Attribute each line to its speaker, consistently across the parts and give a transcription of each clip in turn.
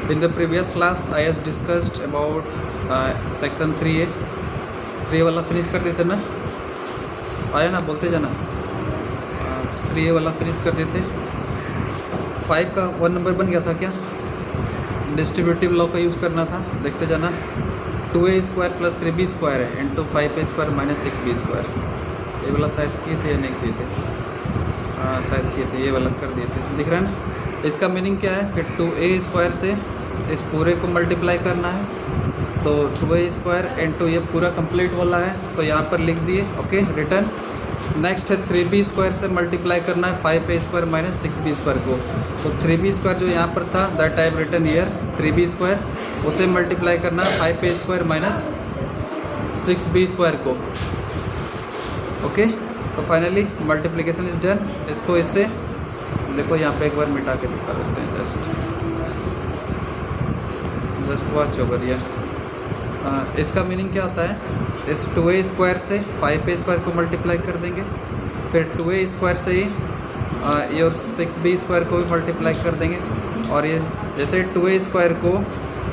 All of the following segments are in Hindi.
Speaker 1: In the previous class, I has discussed about section 3A. 3A वाला फिनिश कर देते ना, आया ना, बोलते जाना। 3A वाला फिनिश कर देते। 5 का 1 नंबर बन गया था क्या? डिस्ट्रीब्यूटिव लॉ का यूज़ करना था, देखते जाना। 2a square plus 3b square है into 5a square minus 6b square. ये वाला शायद किए थे या नहीं किए थे? शायद किए थे, ये वाला कर दिए थे। दिख रहा है ना? इसका मीनिंग क्या है कि 2a स्क्वायर से इस पूरे को मल्टीप्लाई करना है, तो 2a स्क्वायर इंटू ये पूरा कंप्लीट वाला है, तो यहाँ पर लिख दिए। Okay, return. नेक्स्ट है 3b स्क्वायर से मल्टीप्लाई करना है 5a square minus 6b square को। तो 3b स्क्वायर जो यहाँ पर था that I have written here 3b square, उसे मल्टीप्लाई करना है 5a square minus 6b square को। ओके, तो फाइनली मल्टीप्लिकेशन इज डन। इसको इससे देखो, यहाँ पे एक बार मिटा के दिखा देते हैं। Just watch over here. इसका मीनिंग क्या होता है? इस 2a स्क्वायर से 5a स्क्वायर को मल्टीप्लाई कर देंगे, फिर 2a स्क्वायर से ही और 6b स्क्वायर को भी मल्टीप्लाई कर देंगे, और ये जैसे 2a स्क्वायर को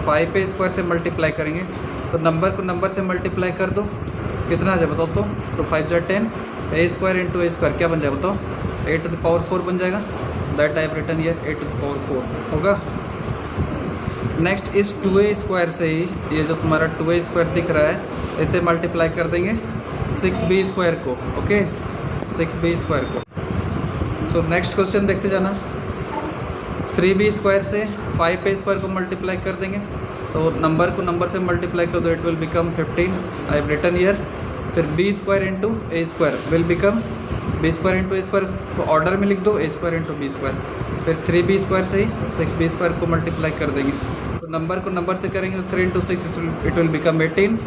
Speaker 1: 5a स्क्वायर से मल्टीप्लाई करेंगे तो नंबर को नंबर से मल्टीप्लाई कर दो, कितना आ जाए बताओ तो 5 जा 10, a square into a square क्या बन जाए बताओ? a टू द पावर 4 बन जाएगा। That I have written here a to the power 4 होगा। नेक्स्ट इस 2a स्क्वायर से ही ये जो तुम्हारा 2a स्क्वायर दिख रहा है इसे मल्टीप्लाई कर देंगे 6b स्क्वायर को। ओके, 6b स्क्वायर को। सो नेक्स्ट क्वेश्चन देखते जाना। 3b स्क्वायर से 5a स्क्वायर को मल्टीप्लाई कर देंगे, तो नंबर को नंबर से मल्टीप्लाई कर दो, it will become 15। I have written here. फिर b square into a square will become b square into a square को ऑर्डर में लिख दो, a square into b square. फिर 3b स्क्वायर से ही 6b स्क्वायर को मल्टीप्लाई कर देंगे, तो नंबर को नंबर से करेंगे तो 3 into 6 it will become 18।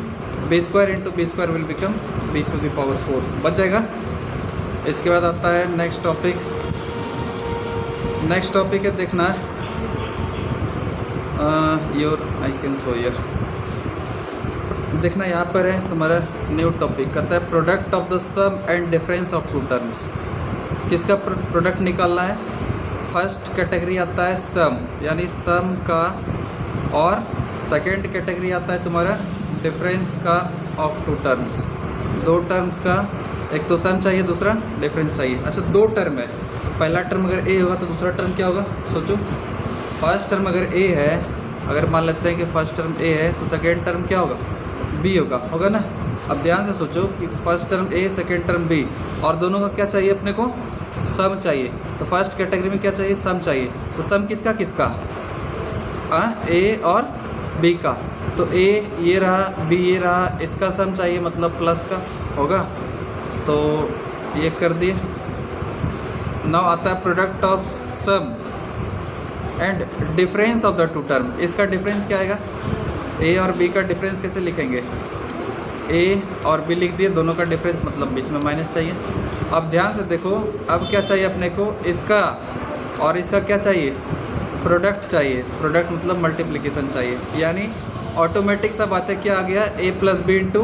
Speaker 1: b square into b square will become b to the power 4 बच जाएगा। इसके बाद आता है नेक्स्ट टॉपिक। नेक्स्ट टॉपिक है, देखना है your I can show your. देखना यहाँ पर है तुम्हारा न्यू टॉपिक, कहता है product of the sum and difference of two terms. किसका प्रोडक्ट निकालना है? फर्स्ट कैटेगरी आता है सम, यानी सम का, और सेकेंड कैटेगरी आता है तुम्हारा डिफरेंस का ऑफ टू टर्म्स। दो टर्म्स का, एक तो सम चाहिए, दूसरा डिफरेंस चाहिए। अच्छा, दो टर्म है, तो पहला टर्म अगर ए होगा तो दूसरा टर्म क्या होगा? सोचो, फर्स्ट टर्म अगर ए है, अगर मान लेते हैं कि फर्स्ट टर्म ए है, तो सेकेंड टर्म क्या होगा? बी होगा ना। अब ध्यान से सोचो कि फर्स्ट टर्म ए, सेकेंड टर्म बी, और दोनों का क्या चाहिए अपने को? सम चाहिए। तो फर्स्ट कैटेगरी में क्या चाहिए? सम चाहिए। तो सम किसका किसका? ए और बी का। तो ए ये रहा, बी ये रहा, इसका सम चाहिए, मतलब प्लस का होगा। तो ये कर दिए। नाउ आता है product of sum and difference of the two term. इसका डिफरेंस क्या आएगा? ए और बी का डिफरेंस कैसे लिखेंगे? ए और बी लिख दिए, दोनों का डिफरेंस, मतलब बीच में माइनस चाहिए। अब ध्यान से देखो, अब क्या चाहिए अपने को? इसका और इसका क्या चाहिए? प्रोडक्ट चाहिए। प्रोडक्ट मतलब मल्टीप्लिकेशन चाहिए, यानी ऑटोमेटिक सा बात है, क्या आ गया? A plus B into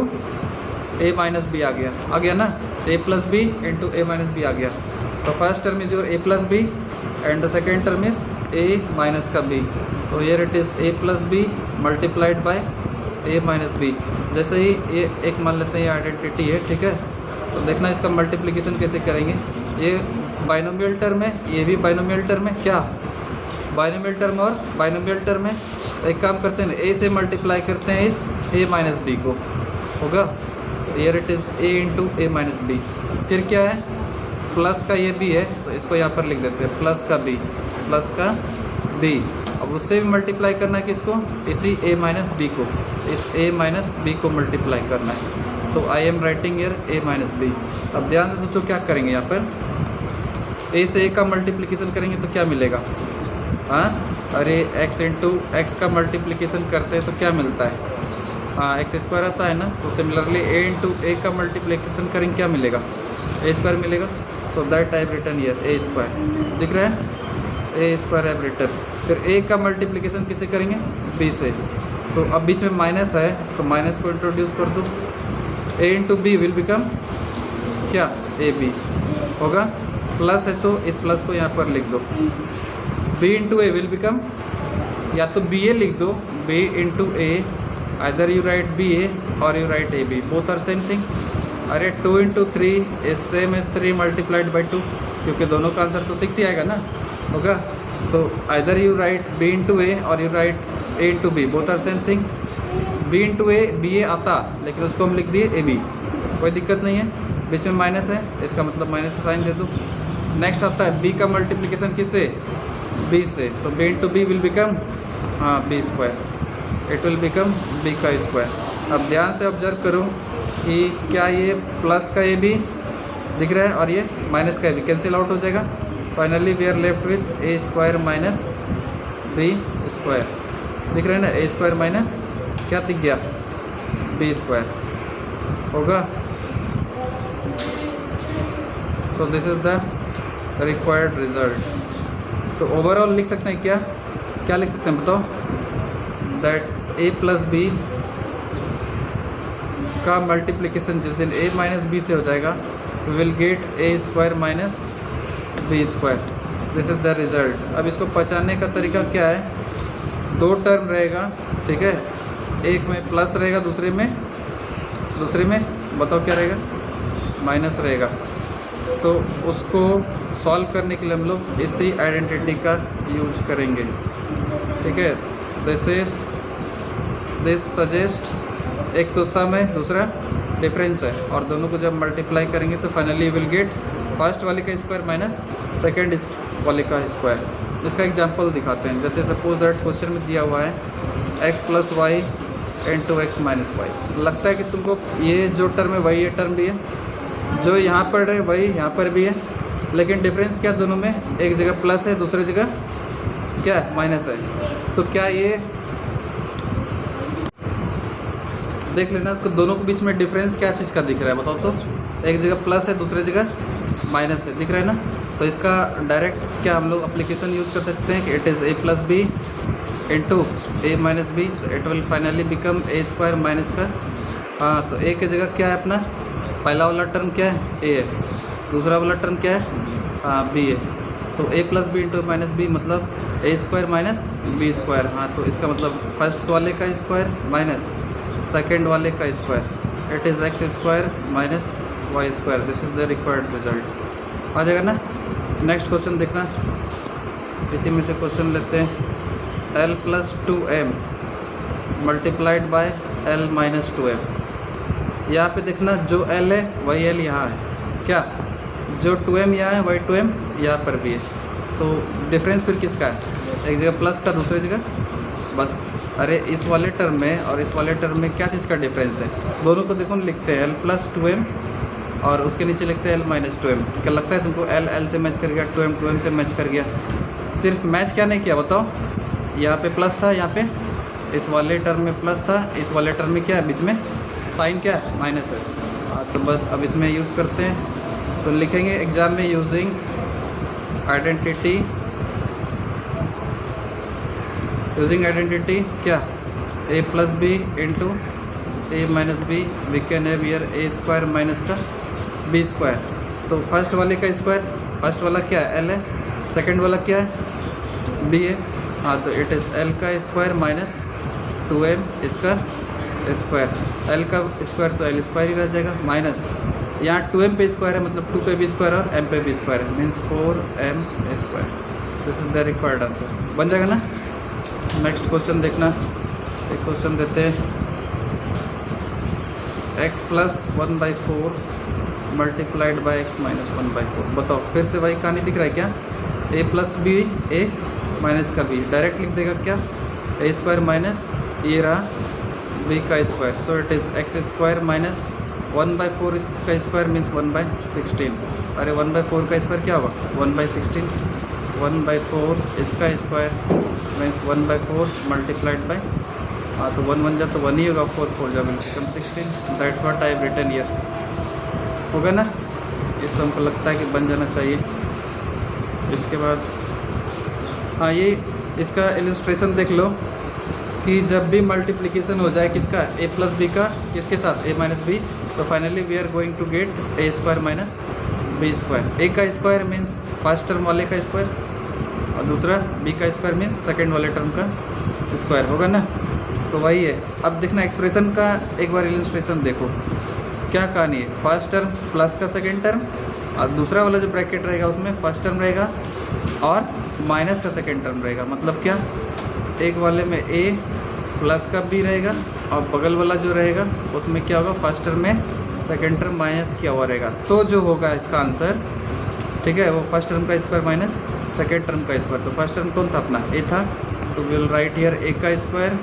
Speaker 1: A minus B आ गया ना। A plus B into A minus B आ गया। तो first term is your A plus B and the second term is A minus का बी। तो here it is A plus B multiplied by A minus B. जैसे ही ये एक मान लेते हैं, ये आइडेंटिटी है, ठीक है। तो देखना इसका मल्टीप्लिकेशन कैसे करेंगे। ये बाइनोमियल टर्म है, ये भी बाइनोमियल टर्म है। क्या बाइनोमियल टर्म और बाइनोमियल टर्म है? तो एक काम करते हैं, ए से मल्टीप्लाई करते हैं इस ए माइनस बी को, होगा। Here it is A into A minus B. फिर क्या है? प्लस का ये बी है, तो इसको यहाँ पर लिख देते हैं प्लस का बी, प्लस का बी। अब उससे भी मल्टीप्लाई करना है किसको? इसी ए माइनस बी को, इस ए माइनस बी को मल्टीप्लाई करना है। तो I am writing here A minus B. अब ध्यान से सोचो क्या करेंगे यहाँ पर। ए से ए का मल्टीप्लिकेशन करेंगे तो क्या मिलेगा? हाँ, अरे एक्स इंटू एक्स का मल्टीप्लिकेशन करते हैं तो क्या मिलता है? हाँ, एक्स स्क्वायर आता है ना। तो सिमिलरली ए इंटू ए का मल्टीप्लिकेशन करेंगे, क्या मिलेगा? ए स्क्वायर मिलेगा। So that I have written here A square. दिख रहा है? A square have written. फिर ए का मल्टीप्लिकेशन किसे करेंगे? बी से। तो अब बीच में माइनस है, तो माइनस को इंट्रोड्यूस कर दो। A into B will become क्या? ए बी होगा। प्लस है तो इस प्लस को यहाँ पर लिख दो। B into A will become या तो बी ए लिख दो, B into A, either you write B A और you write A B, both are same thing. अरे 2 into 3 is same as 3 multiplied by 2, क्योंकि दोनों का आंसर तो 6 ही आएगा ना, होगा। तो either you write B into A और you write A into B, both are same thing. B into A B A आता, लेकिन उसको हम लिख दिए ए बी, कोई दिक्कत नहीं है। बीच में माइनस है, इसका मतलब माइनस साइन दे दो। नेक्स्ट आता है बी का मल्टीप्लिकेशन किससे, बी से, तो B into B will become B square, it will become B का स्क्वायर। अब ध्यान से ऑब्जर्व करो कि क्या ये प्लस का ए बी दिख रहा है और ये माइनस का ए बी कैंसिल आउट हो जाएगा। Finally we are left with A square minus B square, दिख रहा है ना, ए स्क्वायर माइनस क्या दिख गया, बी स्क्वायर होगा। So this is the required result. तो ओवरऑल लिख सकते हैं क्या, क्या लिख सकते हैं बताओ, दैट ए प्लस बी का मल्टीप्लिकेशन जिस दिन ए माइनस बी से हो जाएगा, we will get A square minus B square, this is the result. अब इसको पहचानने का तरीका क्या है, दो टर्म रहेगा, ठीक है, एक में प्लस रहेगा, दूसरे में बताओ क्या रहेगा, माइनस रहेगा। तो उसको सॉल्व करने के लिए हम लोग इसी आइडेंटिटी का यूज करेंगे, ठीक है। दिस सजेस्ट, एक तो सम है, दूसरा डिफरेंस है, और दोनों को जब मल्टीप्लाई करेंगे तो फाइनली विल गेट फर्स्ट वाले का स्क्वायर माइनस सेकेंड वाले का स्क्वायर। इसका एग्जांपल दिखाते हैं। जैसे सपोज दैट क्वेश्चन में दिया हुआ है x plus Y into X minus Y. लगता है कि तुमको ये जो टर्म है वही ये टर्म भी है, जो यहाँ पर है वही यहाँ पर भी है, लेकिन डिफरेंस क्या दोनों में, एक जगह प्लस है, दूसरी जगह क्या है, माइनस है। तो क्या ये देख लेना, तो दोनों के बीच में डिफरेंस क्या चीज़ का दिख रहा है बताओ तो, एक जगह प्लस है, दूसरी जगह माइनस है, दिख रहा है ना। तो इसका डायरेक्ट क्या हम लोग एप्लीकेशन यूज़ कर सकते हैं कि it is A plus B into A minus B, it will finally become A square minus का, हाँ, तो ए की जगह क्या है अपना, पहला वाला टर्म क्या है, ए है, दूसरा वाला टर्म क्या है, बी है। तो A plus B into minus B मतलब A square minus B square, हाँ, तो इसका मतलब फर्स्ट वाले का स्क्वायर माइनस सेकेंड वाले का square, it is X square minus Y square, this is the required result. आ जाएगा ना। नेक्स्ट क्वेश्चन देखना, इसी में से क्वेश्चन लेते हैं, L plus 2m multiplied by L minus 2m। यहाँ पे देखना जो एल है वही एल यहाँ है, क्या जो 2m यहाँ है वही 2m यहाँ पर भी है। तो डिफरेंस फिर किसका है, एक जगह प्लस का, दूसरी जगह बस। अरे इस वाले टर्म में और इस वाले टर्म में क्या चीज़ का डिफरेंस है, दोनों को देखो लिखते हैं एल प्लस 2m और उसके नीचे लिखते हैं एल माइनस 2m। क्या लगता है तुमको एल एल से मैच कर गया, 2m 2m से मैच कर गया। सिर्फ मैच क्या नहीं किया बताओ, यहाँ पे प्लस था, यहाँ पे इस वाले टर्म में प्लस था, इस वाले टर्म में क्या है, बीच में साइन क्या है, माइनस है। तो बस अब इसमें यूज़ करते हैं, तो लिखेंगे एग्जाम में यूजिंग आइडेंटिटी, क्या, A plus B into A minus B, we can have here A square minus का बी स्क्वायर। तो फर्स्ट वाले का स्क्वायर, फर्स्ट वाला क्या है, एल है, सेकंड वाला क्या है, बी है, हाँ, तो इट इज़ एल का स्क्वायर माइनस 2m इसका स्क्वायर, एल का स्क्वायर तो एल स्क्वायर ही रह जाएगा, माइनस यहाँ 2m पे स्क्वायर है मतलब 2 पे भी स्क्वायर और m पे भी स्क्वायर है, means 4m square. This is the required answer, बन जाएगा ना। नेक्स्ट क्वेश्चन देखना, एक क्वेश्चन देते हैं, x plus 1/4 multiplied by x minus 1/4। बताओ फिर से वही कहानी दिख रहा है क्या, A plus B A minus का बी, डायरेक्ट लिख देगा क्या, ए स्क्वायर माइनस ये रहा बी का square, so it is X square minus 1/4 इसका स्क्वायर मीन्स 1/16। अरे 1/4 का स्क्वायर क्या होगा, 1/16, 1/4 इसका स्क्वायर मीन्स 1/4 मल्टीप्लाइड बाई, हाँ, तो 1 1 जा तो 1 ही होगा, 4 4 जा बिल्कुल 16, that's what I have written here, होगा ना। ये तो हमको लगता है कि बन जाना चाहिए। इसके बाद हाँ, ये इसका इलस्ट्रेशन देख लो कि जब भी मल्टीप्लिकेशन हो जाए किसका, ए प्लस बी का किसके साथ, ए माइनस बी, तो finally we are going to get A square minus B square. A का स्क्वायर मीन्स फर्स्ट टर्म वाले का स्क्वायर और और दूसरा b का स्क्वायर मीन्स सेकेंड वाले टर्म का स्क्वायर होगा ना। तो वही है। अब देखना एक्सप्रेशन का एक बार इलस्ट्रेशन देखो, क्या कहानी है। फर्स्ट टर्म प्लस का सेकेंड टर्म और दूसरा वाला जो ब्रैकेट रहेगा उसमें फर्स्ट टर्म रहेगा और माइनस का सेकेंड टर्म रहेगा। मतलब क्या, एक वाले में a प्लस का b रहेगा और बगल वाला जो रहेगा उसमें क्या होगा, फर्स्ट टर्म में सेकेंड टर्म माइनस किया हुआ रहेगा। तो जो होगा इसका आंसर, ठीक है, वो फर्स्ट टर्म का स्क्वायर माइनस सेकेंड टर्म का स्क्वायर। तो फर्स्ट टर्म कौन था अपना, a था, तो विल राइट हियर a का स्क्वायर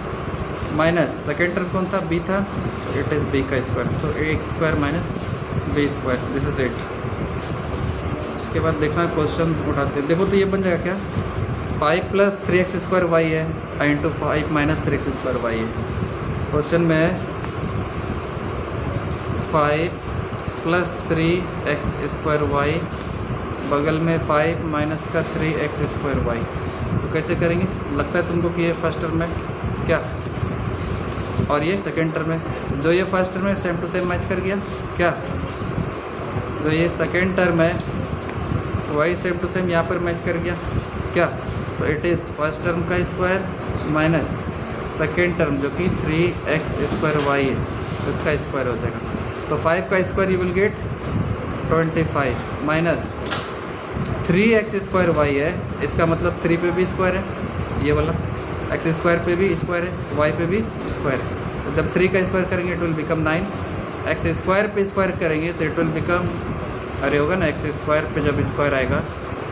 Speaker 1: माइनस सेकेंड टर्म कौन था, b था, तो इट इज़ b का square. So a square minus b square, this is it. उसके बाद देखना क्वेश्चन उठाते हैं। देखो तो ये बन जाएगा क्या, 5 + 3x स्क्वायर y है इंटू 5 - 3x स्क्वायर y है। क्वेश्चन में है 5 + 3x स्क्वायर y, बगल में 5 माइनस का 3x स्क्वायर y। तो कैसे करेंगे, लगता है तुमको कि ये फर्स्ट टर्म है क्या और ये सेकेंड टर्म है। जो ये फर्स्ट टर्म है सेम टू सेम मैच कर गया क्या, जो ये सेकेंड टर्म है वही सेम टू सेम यहाँ पर मैच कर गया क्या। तो इट इज़ फर्स्ट टर्म का स्क्वायर माइनस सेकेंड टर्म जो कि 3x स्क्वायर y है, उसका स्क्वायर हो जाएगा। तो 5 का square you will get 25 minus 3x square y है, इसका मतलब 3 पे भी स्क्वायर है, ये वाला x स्क्वायर पे भी स्क्वायर है, y पे भी स्क्वायर है। तो जब 3 का स्क्वायर करेंगे it will become 9, x square पे स्क्वायर करेंगे तो इट विल बिकम, अरे होगा ना, x स्क्वायर पे जब स्क्वायर आएगा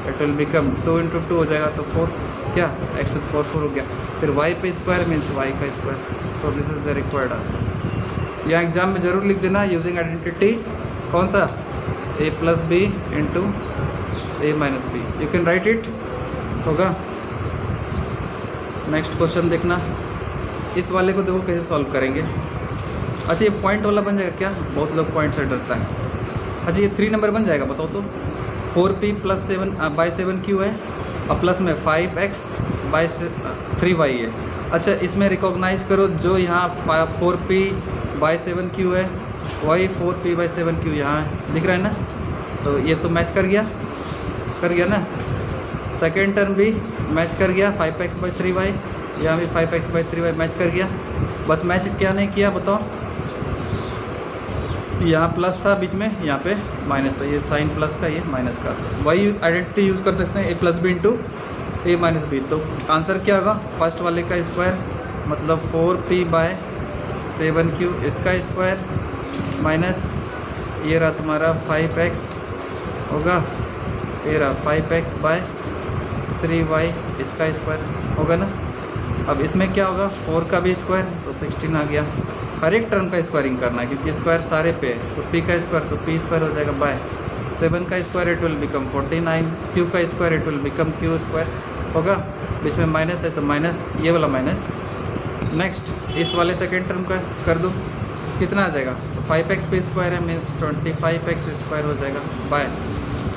Speaker 1: इट विल बिकम 2 × 2 हो जाएगा, तो 4 क्या, x to 4 4 हो गया। फिर y पे स्क्वायर मीन्स y का square. So this is the required answer. यहाँ एग्जाम में जरूर लिख देना यूजिंग आइडेंटिटी, कौन सा, a + b into a - b, you can write it, होगा। नेक्स्ट क्वेश्चन देखना, इस वाले को देखो कैसे सॉल्व करेंगे। अच्छा ये पॉइंट वाला बन जाएगा क्या, बहुत लोग पॉइंट से डरता है। अच्छा ये 3 नंबर बन जाएगा, बताओ तो। 4p + 7/7q है और प्लस में 5x / 3y है। अच्छा इसमें रिकॉग्नाइज करो जो यहाँ 4p/7q है वही 4p/7q यहाँ दिख रहा है ना, तो ये तो मैच कर गया ना। सेकेंड टर्म भी मैच कर गया, 5x/3y, यहाँ भी 5x/3y मैच कर गया। बस मैच क्या नहीं किया बताओ, यहाँ प्लस था बीच में, यहाँ पे माइनस था, ये साइन प्लस का ये माइनस का। वही आइडेंटिटी यूज़ कर सकते हैं, a + b into a - b। तो आंसर क्या होगा, फर्स्ट वाले का स्क्वायर मतलब 4p/7q इसका स्क्वायर माइनस ये रहा तुम्हारा 5x होगा, ये रहा 5x/3y इसका स्क्वायर होगा ना। अब इसमें क्या होगा, 4 का भी स्क्वायर तो 16 आ गया। हर एक टर्म का स्क्वायरिंग करना है क्योंकि स्क्वायर सारे पे है। तो p का स्क्वायर तो p स्क्वायर हो जाएगा बाय 7 का square it will become 49, q का square it will become q square होगा। बीच में माइनस है तो माइनस, ये वाला माइनस। नेक्स्ट इस वाले सेकेंड टर्म का कर दो, कितना आ जाएगा, तो 5x पे स्क्वायर है मीन्स 25x स्क्वायर हो जाएगा बाय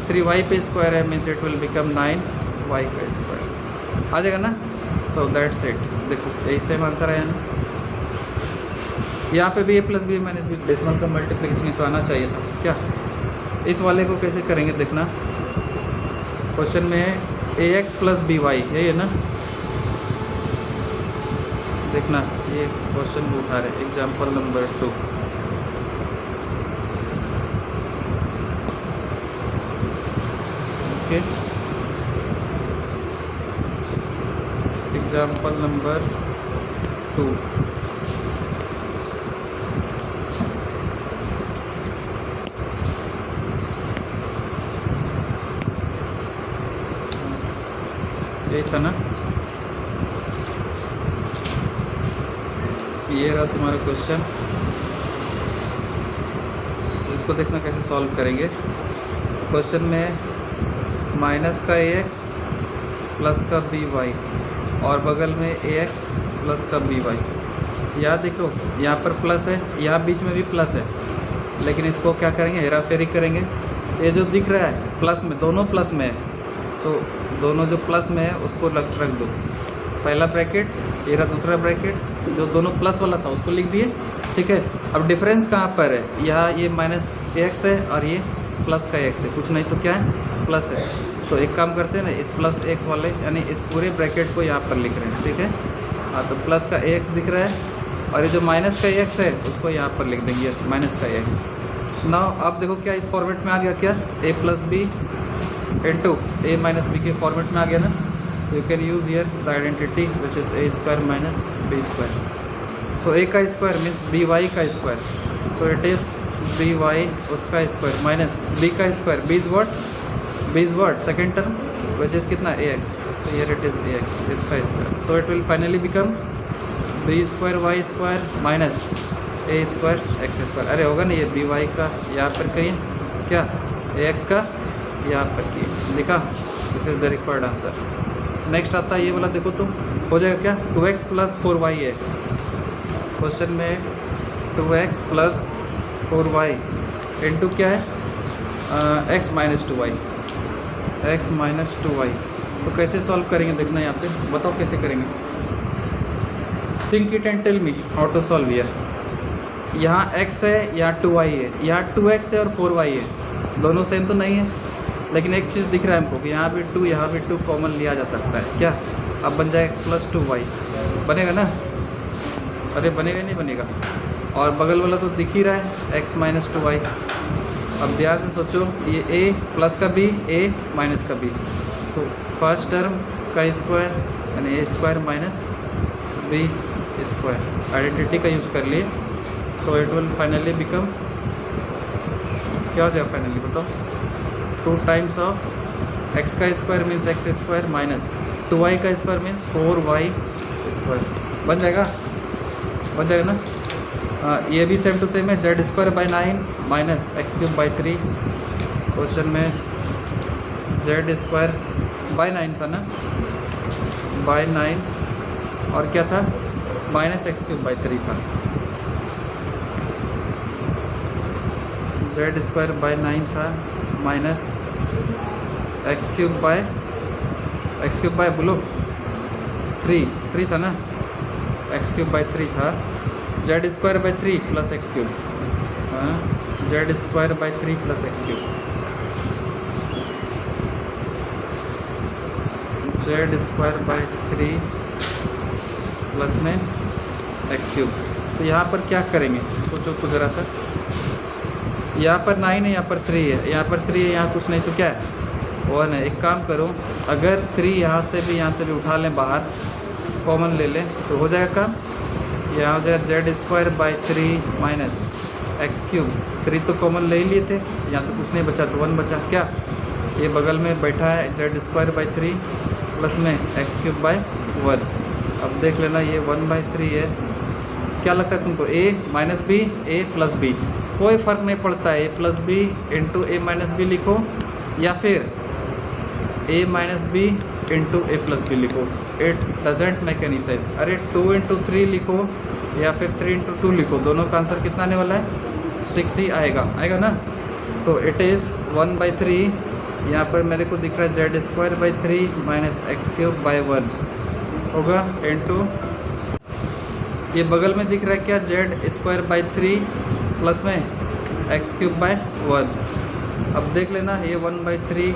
Speaker 1: 3y पे स्क्वायर है means it will become 9y का स्क्वायर आ जाएगा ना। So that's it. देखो यही सेम आंसर आया ना, यहाँ पे भी a + b - b डेसिमल का मल्टीप्लिकेशन तो आना चाहिए था क्या। इस वाले को कैसे करेंगे देखना, क्वेश्चन में है ax + by है ना। देखना ये क्वेश्चन उठा रहे, example number 2। Okay, example number 2। यही था ना, ये रहा तुम्हारा क्वेश्चन। इसको देखना कैसे सॉल्व करेंगे। क्वेश्चन में माइनस का ax प्लस का by और बगल में ax प्लस का by। यहाँ देखो यहाँ पर प्लस है, यहाँ बीच में भी प्लस है, लेकिन इसको क्या करेंगे, हेरा फेरी करेंगे। ये जो दिख रहा है प्लस में, दोनों प्लस में है, तो दोनों जो प्लस में है उसको रख दो। पहला ब्रैकेट, ये रहा दूसरा ब्रैकेट, जो दोनों प्लस वाला था उसको लिख दिए, ठीक है। अब डिफरेंस कहाँ पर है, यहाँ ये -x है और ये प्लस का x है, कुछ नहीं तो क्या है, प्लस है। तो एक काम करते हैं ना, इस प्लस एक्स वाले यानी इस पूरे ब्रैकेट को यहाँ पर लिख रहे हैं, ठीक है। हाँ, तो प्लस का एक्स दिख रहा है और ये जो माइनस का एक्स है उसको यहाँ पर लिख देंगे माइनस का एक्स। नाउ अब देखो क्या इस फॉर्मेट में आ गया, क्या A plus B into A minus B के फॉर्मेट में आ गया ना। You can use here the identity which is A square minus B square. So A का स्क्वायर मीन्स बी वाई का square, so it is B Y उसका स्क्वायर माइनस बी का square, B is what second term which is कितना ए एक्स, तो here it is A X इसका square. So it will finally become B square Y square minus A square X square. अरे होगा ना, ये बी वाई का यहाँ पर करिए, क्या ए एक्स का यहाँ पर किए, देखा, this is the required answer. Next आता है ये वाला, देखो तो हो जाएगा क्या 2x प्लस 4y है क्वेश्चन में, 2x प्लस 4y इंटू क्या है x minus 2y, x minus 2y। तो कैसे सॉल्व करेंगे देखना यहाँ पे, बताओ कैसे करेंगे। Think it and tell me how to solve here. यहाँ x है, यहाँ 2y है, यहाँ 2x है और 4y है, दोनों सेम तो नहीं है, लेकिन एक चीज़ दिख रहा है हमको कि यहाँ भी 2 यहाँ भी 2 कॉमन लिया जा सकता है, क्या अब बन जाए x प्लस 2y, बनेगा ना, अरे बनेगा नहीं बनेगा। और बगल वाला तो दिख ही रहा है x माइनस 2y। अब ध्यान से सोचो, ये a प्लस का b, a माइनस का b, तो फर्स्ट टर्म का स्क्वायर यानी a square minus b square, identity का यूज़ कर लिए। So it will finally become, क्या हो जाएगा फाइनली बताओ, 2 टाइम्स ऑफ x का square means x square minus 2y का स्क्वायर मीन्स 4y स्क्वायर, बन जाएगा ना। ये भी सेम टू सेम है, Z square by 9 minus x cube by 3। Question में जेड स्क्वायर बाई 9 था ना, बाई 9 और क्या था माइनस एक्स क्यूब बाई 3 था। जेड स्क्वायर बाई 9 था माइनस एक्स क्यूब बाय बोलो 3 था ना, एक्स क्यूब बाई 3 था, Z square by 3 plus x cube, Z square by 3 plus x cube, Z square by 3 plus में एक्स क्यूब। तो यहाँ पर क्या करेंगे सोचो तो ज़रा सा, यहाँ पर 9 है, यहाँ पर 3 है, यहाँ पर 3 है, यहाँ कुछ नहीं तो क्या है 1 है। एक काम करो, अगर 3 यहाँ से भी उठा लें बाहर, कॉमन ले लें तो हो जाएगा काम, यहाँ हो जाएगा Z square by 3 minus x cube. 3 तो कॉमन ले ही लिए थे, यहाँ तो कुछ नहीं बचा तो 1 बचा, क्या ये बगल में बैठा है जेड स्क्वायर बाई 3 प्लस में एक्स क्यूब बाई 1। अब देख लेना ये 1/3 है, क्या लगता है तुमको a minus B, a plus B, कोई फ़र्क नहीं पड़ता है, a plus B into A minus B लिखो या फिर a minus B into A plus B लिखो, it doesn't make any sense. अरे 2 इंटू 3 लिखो या फिर 3 इंटू 2 लिखो, दोनों का आंसर कितना आने वाला है 6 ही आएगा ना। तो इट इज़ 1/3, यहाँ पर मेरे को दिख रहा है Z square by 3 minus x cube by 1 होगा इंटू, ये बगल में दिख रहा है क्या जेड स्क्वायर बाई 3 प्लस में एक्स क्यूब बाई 1। अब देख लेना ये 1/3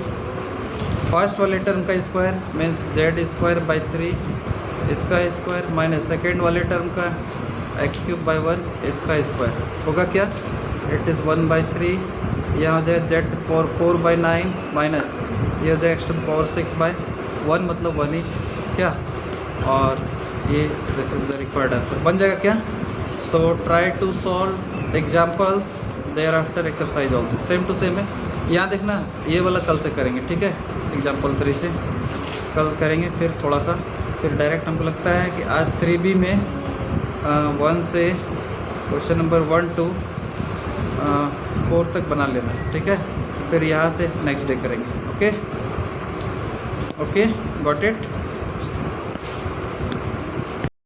Speaker 1: फर्स्ट वाले टर्म का square means Z square by 3 इसका स्क्वायर माइनस सेकेंड वाले टर्म का एक्स क्यूब बाई 1 इसका स्क्वायर होगा क्या, इट इज़ 1/3, यहाँ हो जाएगा जेड पावर 4/9 माइनस ये हो जाएगा एक्स टू पावर 6/1 मतलब 1 ही, क्या, और ये this is the required answer बन जाएगा क्या। तो try to solve examples there after exercise also, same to same है। यहाँ देखना ये वाला कल से करेंगे, ठीक है, एग्जाम्पल 3 से कल करेंगे, फिर थोड़ा सा फिर डायरेक्ट हमको लगता है कि आज 3B में 1 से क्वेश्चन नंबर 1 to 4 तक बना लेना, ठीक है, फिर यहाँ से नेक्स्ट डे करेंगे। Okay, got it.